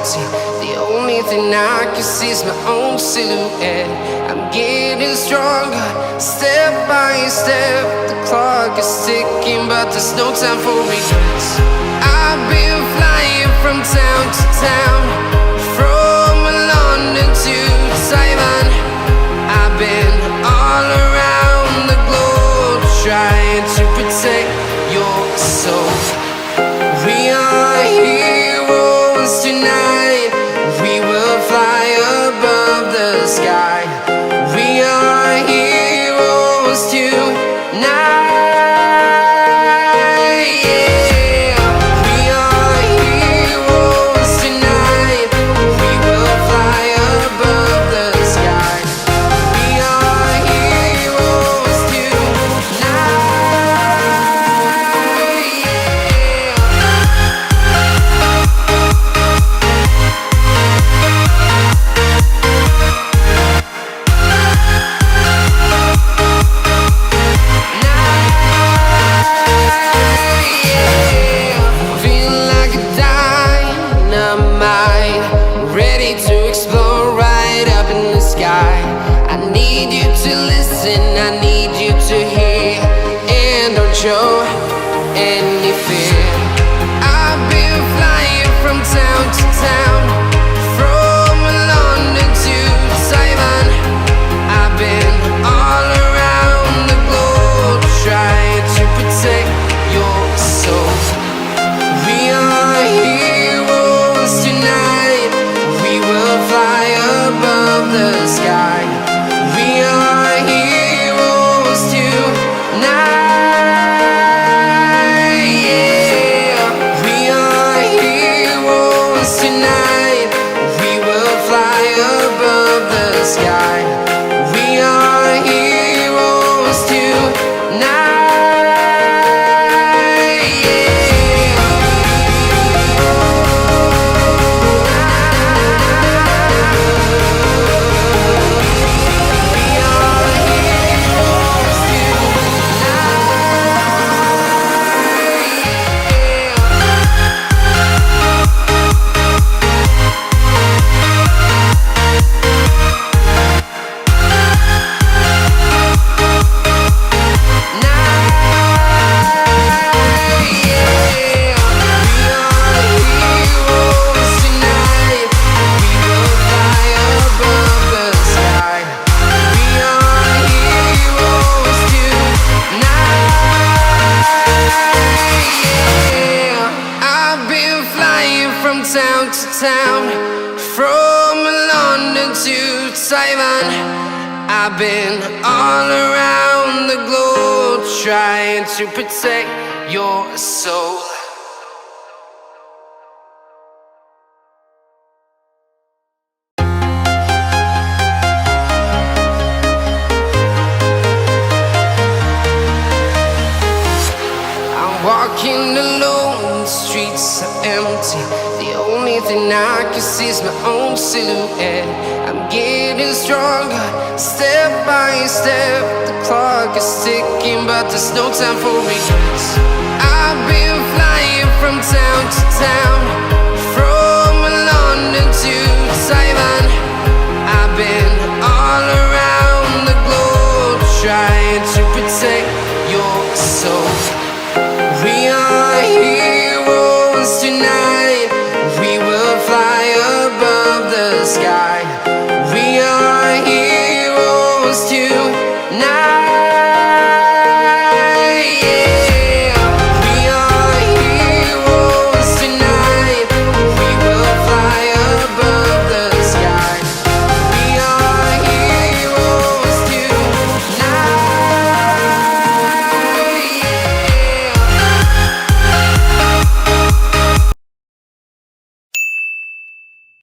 empty. The only thing I can see is my own silhouette. I'm getting stronger, step by step. The clock is ticking, but there's no time for regrets. I've been flying from town to town, from London to Taiwan. I've been all around the globe, trying to protect your soul. We are heroes tonight. We will fly above the sky. We are heroes tonight. Yeah. We are heroes tonight. We will fly above the sky. We are heroes tonight. Feeling like a dynamite, ready to explode right up in the sky. I need you to listen, I need you to hear, and don't show any fear. I've been flying from town to town, from London to Taiwan. I've been all around the globe, trying to protect your soul. We are heroes tonight. We will fly above the sky. We are heroes tonight. Yeah. We are heroes tonight. We will fly above the sky. We are heroes tonight. Town to town, from London to Taiwan. I've been all around the globe, trying to protect your soul. I'm walking alone, the streets are empty. The only thing I can see is my own silhouette. I'm getting stronger, step by step. The clock is ticking, but there's no time for regrets. I've been flying from town to town, from London to Taiwan.